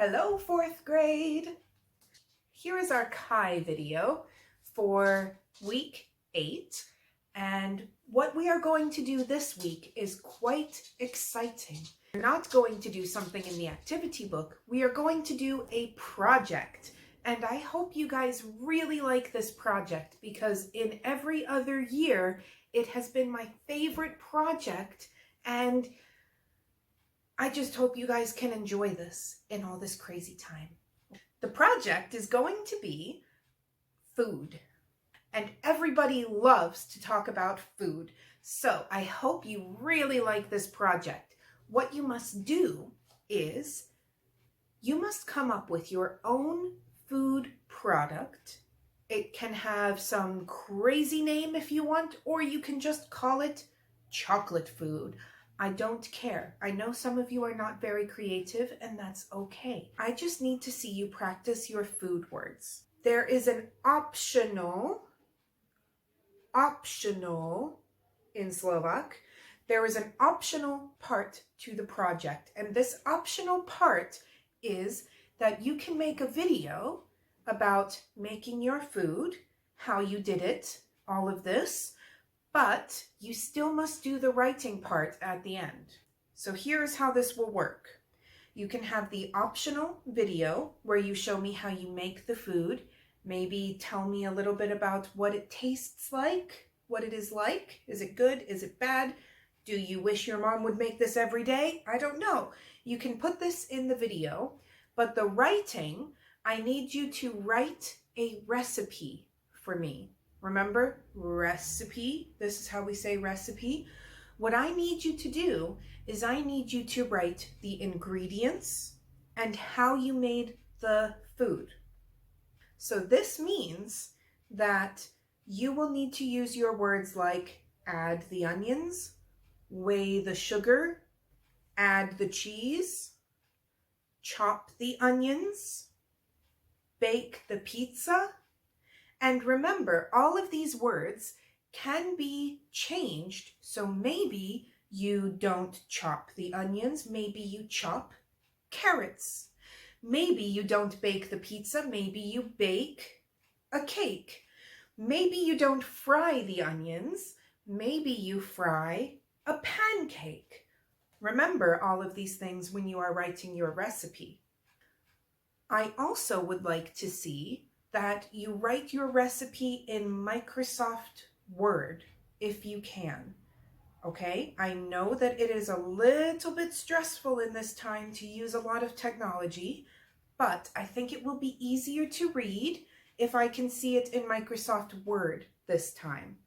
Hello, fourth grade. Here is our Chi video for week 8. And what we are going to do this week is quite exciting. We're not going to do something in the activity book. We are going to do a project. And I hope you guys really like this project because in every other year, it has been my favorite project. And I just hope you guys can enjoy this in all this crazy time. The project is going to be food. And everybody loves to talk about food. So I hope you really like this project. What you must do is you must come up with your own food product. It can have some crazy name if you want, or you can just call it chocolate food. I don't care. I know some of you are not very creative, and that's okay. I just need to see you practice your food words. There is an optional in Slovak. There is an optional part to the project, and this optional part is that you can make a video about making your food, how you did it, all of this, but you still must do the writing part at the end. So here's how this will work. You can have the optional video where you show me how you make the food. Maybe tell me a little bit about what it tastes like, what it is like. Is it good? Is it bad? Do you wish your mom would make this every day? I don't know. You can put this in the video, but the writing, I need you to write a recipe for me. Remember, recipe. This is how we say recipe. What I need you to do is I need you to write the ingredients and how you made the food. So this means that you will need to use your words like add the onions, weigh the sugar, add the cheese, chop the onions, bake the pizza. And remember, all of these words can be changed. So maybe you don't chop the onions, maybe you chop carrots. Maybe you don't bake the pizza, maybe you bake a cake. Maybe you don't fry the onions, maybe you fry a pancake. Remember all of these things when you are writing your recipe. I also would like to see that you write your recipe in Microsoft Word if you can. Okay, I know that it is a little bit stressful in this time to use a lot of technology, but I think it will be easier to read if I can see it in Microsoft Word this time.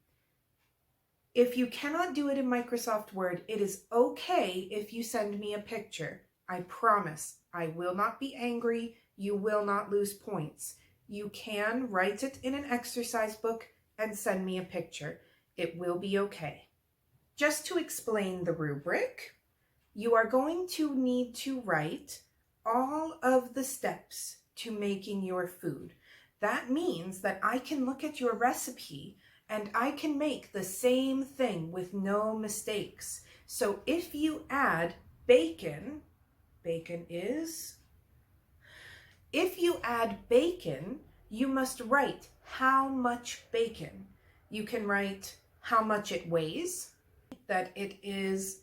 If you cannot do it in Microsoft Word, it is okay if you send me a picture. I promise I will not be angry. You will not lose points. You can write it in an exercise book and send me a picture. It will be okay. Just to explain the rubric, you are going to need to write all of the steps to making your food. That means that I can look at your recipe and I can make the same thing with no mistakes. So if you add bacon, if you add bacon, you must write how much bacon. You can write how much it weighs, that it is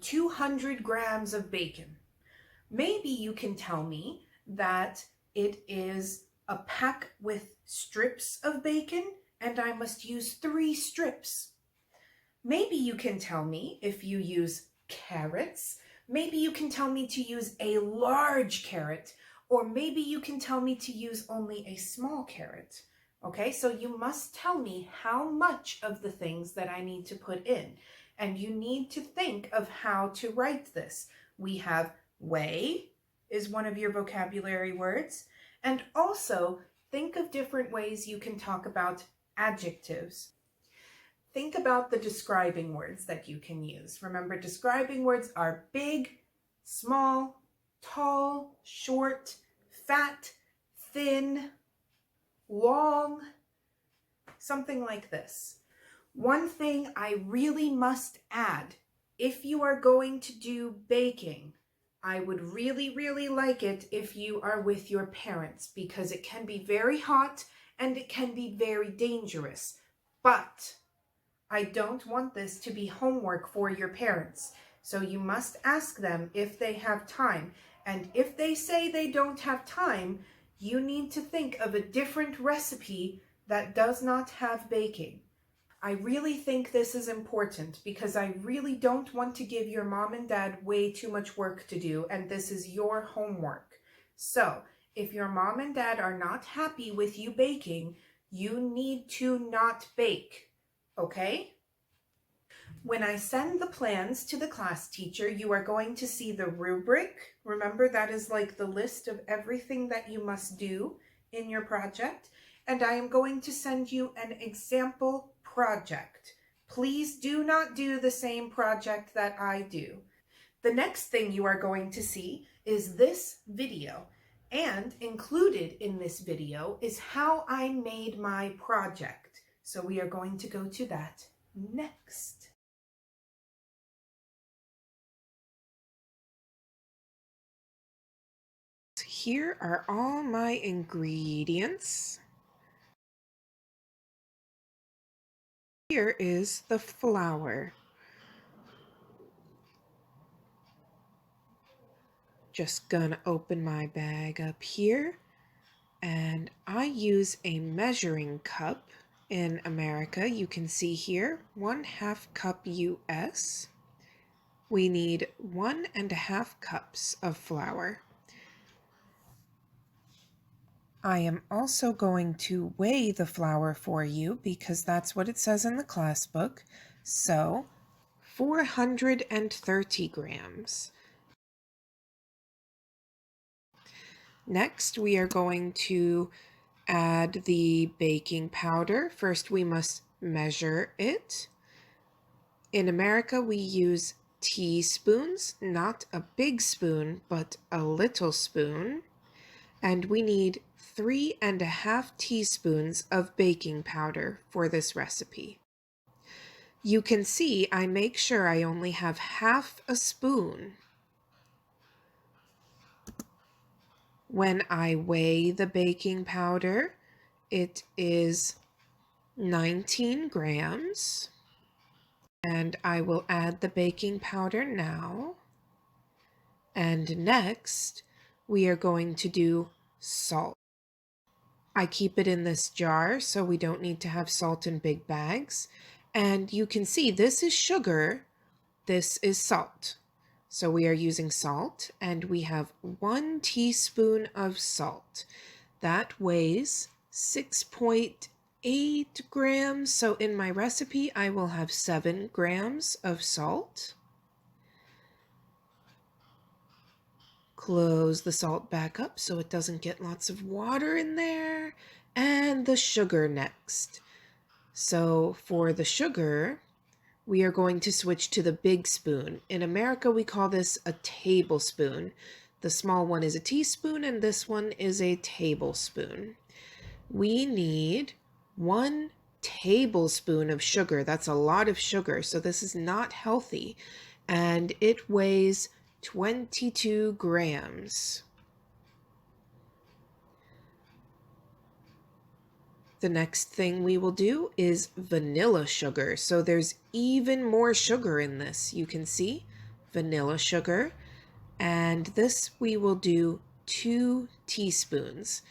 200 grams of bacon. Maybe you can tell me that it is a pack with strips of bacon and I must use 3 strips. Maybe you can tell me if you use carrots. Maybe you can tell me to use a large carrot, or maybe you can tell me to use only a small carrot. Okay, so you must tell me how much of the things that I need to put in. And you need to think of how to write this. We have weigh is one of your vocabulary words. And also think of different ways you can talk about adjectives. Think about the describing words that you can use. Remember, describing words are big, small, tall, short, fat, thin, long, something like this. One thing I really must add, if you are going to do baking, I would really, really like it if you are with your parents because it can be very hot and it can be very dangerous. But I don't want this to be homework for your parents. So you must ask them if they have time. And if they say they don't have time, you need to think of a different recipe that does not have baking. I really think this is important because I really don't want to give your mom and dad way too much work to do, and this is your homework. So, if your mom and dad are not happy with you baking, you need to not bake, okay? When I send the plans to the class teacher, you are going to see the rubric. Remember, that is like the list of everything that you must do in your project. And I am going to send you an example project. Please do not do the same project that I do. The next thing you are going to see is this video. And included in this video is how I made my project. So we are going to go to that next. Here are all my ingredients. Here is the flour. Just gonna open my bag up here, and I use a measuring cup. In America, you can see here, 1/2 cup US. We need 1½ cups of flour. I am also going to weigh the flour for you because that's what it says in the class book. So 430 grams. Next, we are going to add the baking powder. First, we must measure it. In America, we use teaspoons, not a big spoon, but a little spoon. And we need 3½ teaspoons of baking powder for this recipe. You can see I make sure I only have 1/2 spoon. When I weigh the baking powder, it is 19 grams. And I will add the baking powder now. And next, we are going to do salt. I keep it in this jar so we don't need to have salt in big bags. And you can see this is sugar, this is salt. So we are using salt, and we have 1 teaspoon of salt. That weighs 6.8 grams. So in my recipe, I will have 7 grams of salt. Close the salt back up so it doesn't get lots of water in there. And the sugar next. So for the sugar, we are going to switch to the big spoon. In America, we call this a tablespoon. The small one is a teaspoon, and this one is a tablespoon. We need 1 tablespoon of sugar. That's a lot of sugar, so this is not healthy. And it weighs 22 grams. The next thing we will do is vanilla sugar. So there's even more sugar in this. You can see vanilla sugar. And this we will do 2 teaspoons.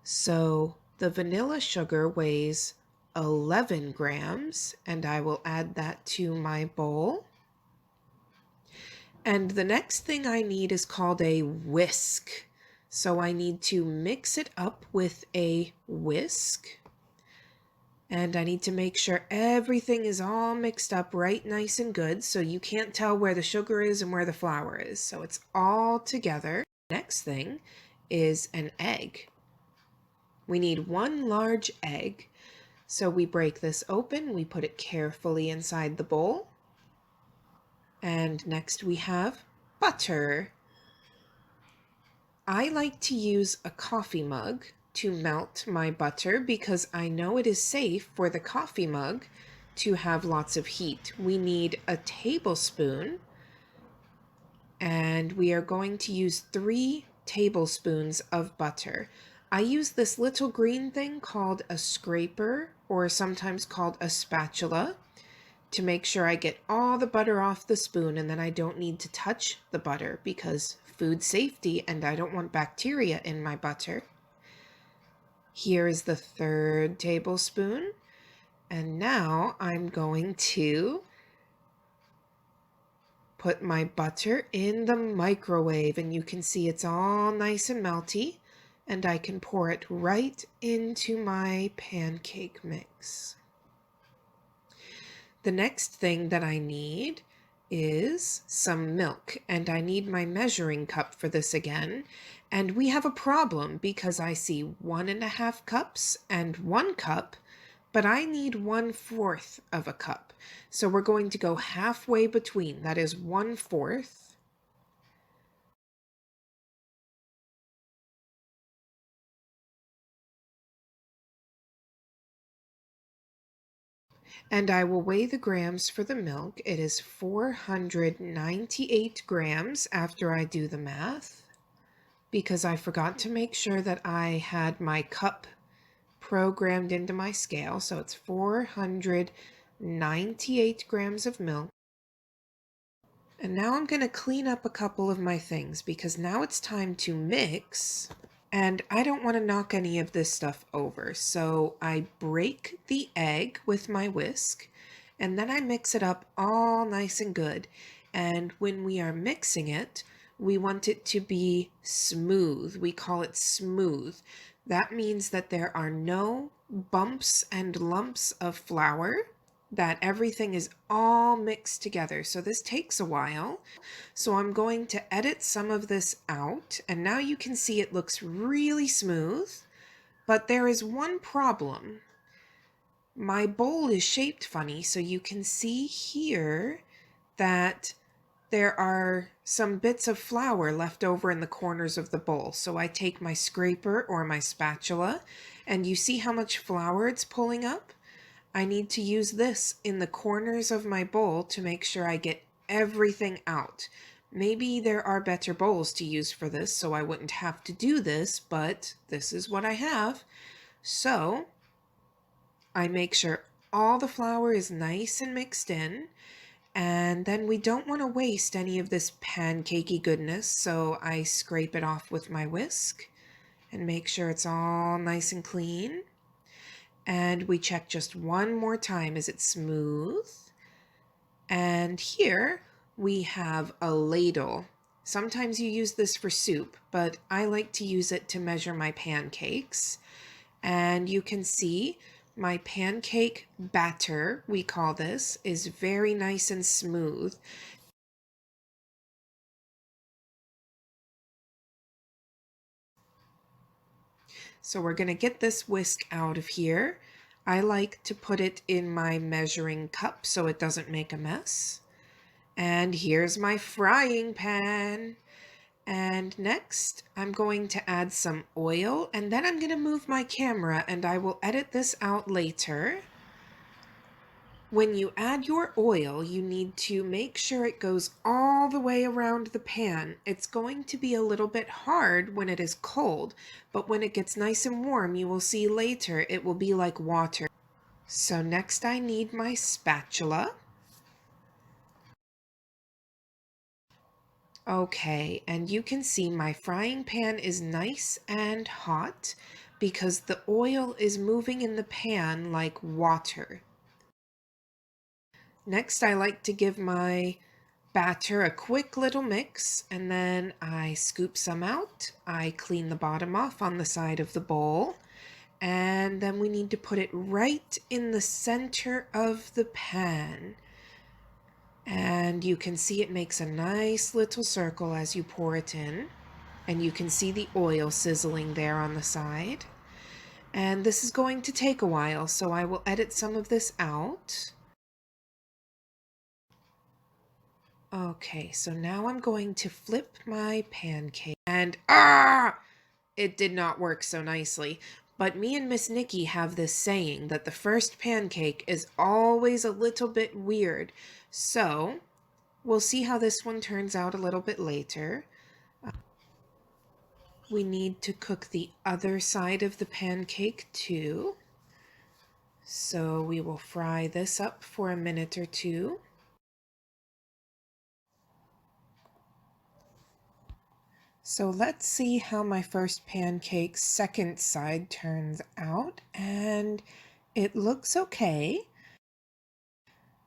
So the vanilla sugar weighs 11 grams, and I will add that to my bowl. And the next thing I need is called a whisk. So I need to mix it up with a whisk. And I need to make sure everything is all mixed up right nice and good so you can't tell where the sugar is and where the flour is. So it's all together. Next thing is an egg. We need 1 large egg. So we break this open, we put it carefully inside the bowl. And next we have butter. I like to use a coffee mug to melt my butter because I know it is safe for the coffee mug to have lots of heat. We need a tablespoon, and we are going to use 3 tablespoons of butter. I use this little green thing called a scraper, or sometimes called a spatula, to make sure I get all the butter off the spoon, and then I don't need to touch the butter because food safety, and I don't want bacteria in my butter. Here is the 3rd tablespoon, and now I'm going to put my butter in the microwave, and you can see it's all nice and melty, and I can pour it right into my pancake mix. The next thing that I need is some milk, and I need my measuring cup for this again. And we have a problem because I see 1.5 cups and 1 cup, but I need 1/4 of a cup. So we're going to go halfway between, that is 1/4. And I will weigh the grams for the milk. It is 498 grams after I do the math, because I forgot to make sure that I had my cup programmed into my scale. So it's 498 grams of milk. And now I'm going to clean up a couple of my things because now it's time to mix. And I don't want to knock any of this stuff over. So I break the egg with my whisk, and then I mix it up all nice and good. And when we are mixing it, we want it to be smooth. We call it smooth. That means that there are no bumps and lumps of flour, that everything is all mixed together. So this takes a while. So I'm going to edit some of this out, and now you can see it looks really smooth, but there is one problem. My bowl is shaped funny, so you can see here that there are some bits of flour left over in the corners of the bowl. So I take my scraper or my spatula, and you see how much flour it's pulling up? I need to use this in the corners of my bowl to make sure I get everything out. Maybe there are better bowls to use for this, so I wouldn't have to do this, but this is what I have. So I make sure all the flour is nice and mixed in, and then we don't want to waste any of this pancakey goodness, so I scrape it off with my whisk and make sure it's all nice and clean. And we check just one more time, is it smooth? And here we have a ladle. Sometimes you use this for soup, but I like to use it to measure my pancakes. And you can see my pancake batter, we call this, is very nice and smooth. So we're going to get this whisk out of here. I like to put it in my measuring cup so it doesn't make a mess. And here's my frying pan. And next, I'm going to add some oil, and then I'm going to move my camera, and I will edit this out later. When you add your oil, you need to make sure it goes all the way around the pan. It's going to be a little bit hard when it is cold, but when it gets nice and warm, you will see later it will be like water. So next I need my spatula. Okay, and you can see my frying pan is nice and hot because the oil is moving in the pan like water. Next, I like to give my batter a quick little mix, and then I scoop some out. I clean the bottom off on the side of the bowl, and then we need to put it right in the center of the pan. And you can see it makes a nice little circle as you pour it in, and you can see the oil sizzling there on the side. And this is going to take a while, so I will edit some of this out. Okay, so now I'm going to flip my pancake, and it did not work so nicely. But me and Miss Nikki have this saying that the first pancake is always a little bit weird. So we'll see how this one turns out a little bit later. We need to cook the other side of the pancake too. So we will fry this up for a minute or two. So let's see how my first pancake's second side turns out, and it looks okay.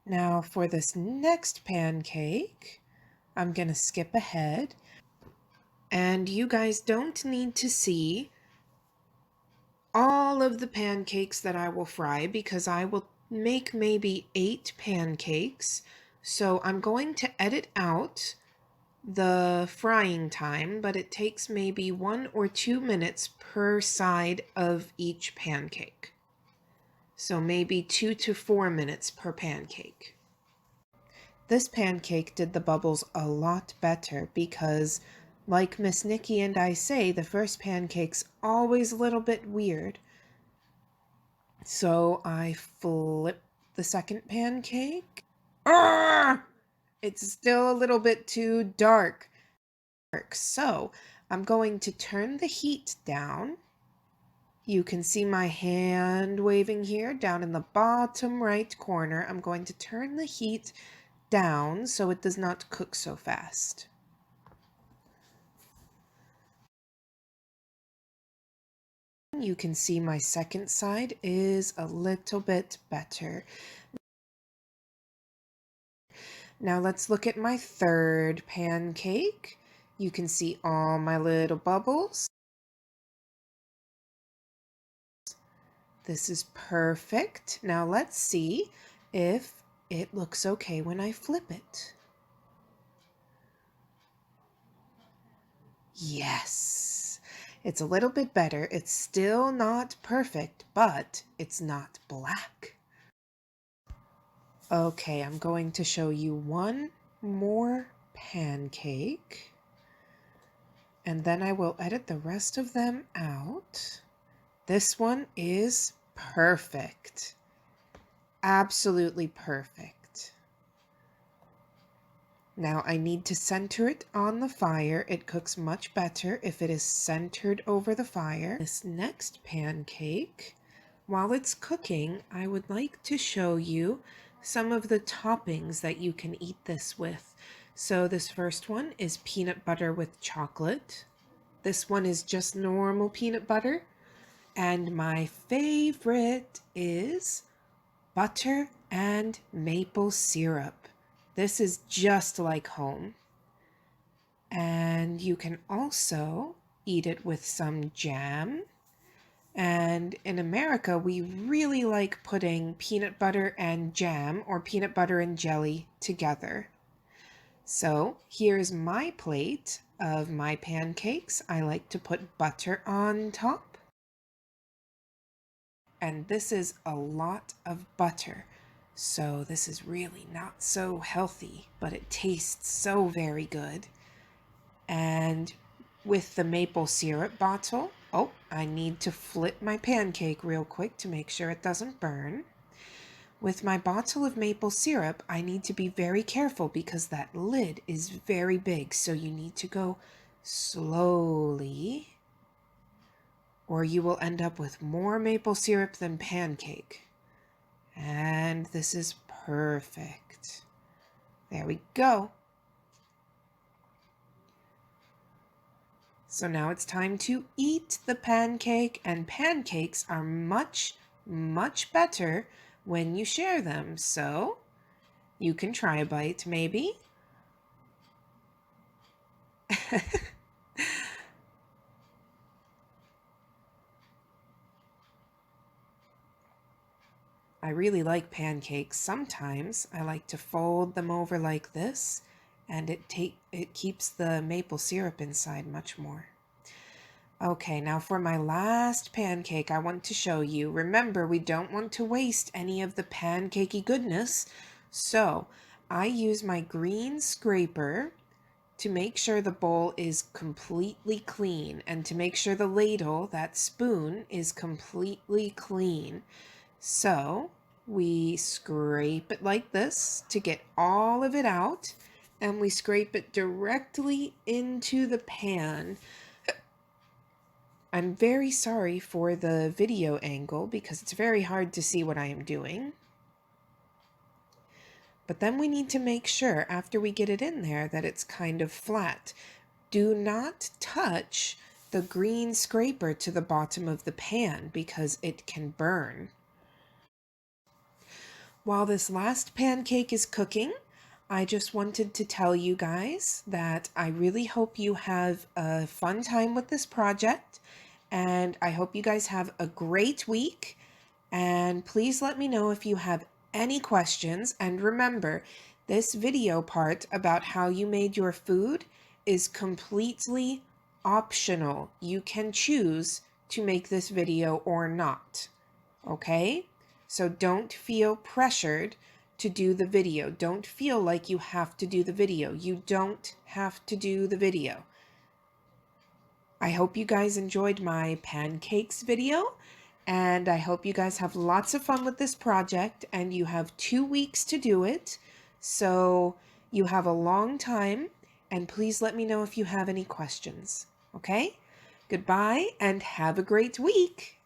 Now for this next pancake, I'm gonna skip ahead, and you guys don't need to see all of the pancakes that I will fry because I will make maybe 8 pancakes. So I'm going to edit out the frying time, but it takes maybe 1 or 2 minutes per side of each pancake. So maybe 2 to 4 minutes per pancake. This pancake did the bubbles a lot better because, like Miss Nikki and I say, the first pancake's always a little bit weird. So I flip the second pancake. Arrgh! It's still a little bit too dark. So I'm going to turn the heat down. You can see my hand waving here down in the bottom right corner. I'm going to turn the heat down so it does not cook so fast. You can see my second side is a little bit better. Now let's look at my third pancake. You can see all my little bubbles. This is perfect. Now let's see if it looks okay when I flip it. Yes, it's a little bit better. It's still not perfect, but it's not black. Okay, I'm going to show you one more pancake, and then I will edit the rest of them out. This one is perfect. Absolutely perfect. Now I need to center it on the fire. It cooks much better if it is centered over the fire. This next pancake, while it's cooking, I would like to show you some of the toppings that you can eat this with. So this first one is peanut butter with chocolate. This one is just normal peanut butter. And my favorite is butter and maple syrup. This is just like home. And you can also eat it with some jam. And in America, we really like putting peanut butter and jam or peanut butter and jelly together. So here's my plate of my pancakes. I like to put butter on top. And this is a lot of butter. So this is really not so healthy, but it tastes so very good. And with the maple syrup bottle, oh, I need to flip my pancake real quick to make sure it doesn't burn. With my bottle of maple syrup, I need to be very careful because that lid is very big, so you need to go slowly, or you will end up with more maple syrup than pancake. And this is perfect. There we go. So now it's time to eat the pancake, and pancakes are much, much better when you share them. So you can try a bite, maybe. I really like pancakes. Sometimes I like to fold them over like this, and it keeps the maple syrup inside much more. Okay, now for my last pancake I want to show you. Remember, we don't want to waste any of the pancakey goodness, so I use my green scraper to make sure the bowl is completely clean and to make sure the ladle, that spoon, is completely clean. So we scrape it like this to get all of it out, and we scrape it directly into the pan. I'm very sorry for the video angle because it's very hard to see what I am doing. But then we need to make sure after we get it in there that it's kind of flat. Do not touch the green scraper to the bottom of the pan because it can burn. While this last pancake is cooking, I just wanted to tell you guys that I really hope you have a fun time with this project, and I hope you guys have a great week. And please let me know if you have any questions. And remember, this video part about how you made your food is completely optional. You can choose to make this video or not. Okay? So don't feel pressured to do the video. Don't feel like you have to do the video. You don't have to do the video. I hope you guys enjoyed my pancakes video, and I hope you guys have lots of fun with this project, and you have 2 weeks to do it. So you have a long time, and please let me know if you have any questions. Okay? Goodbye, and have a great week.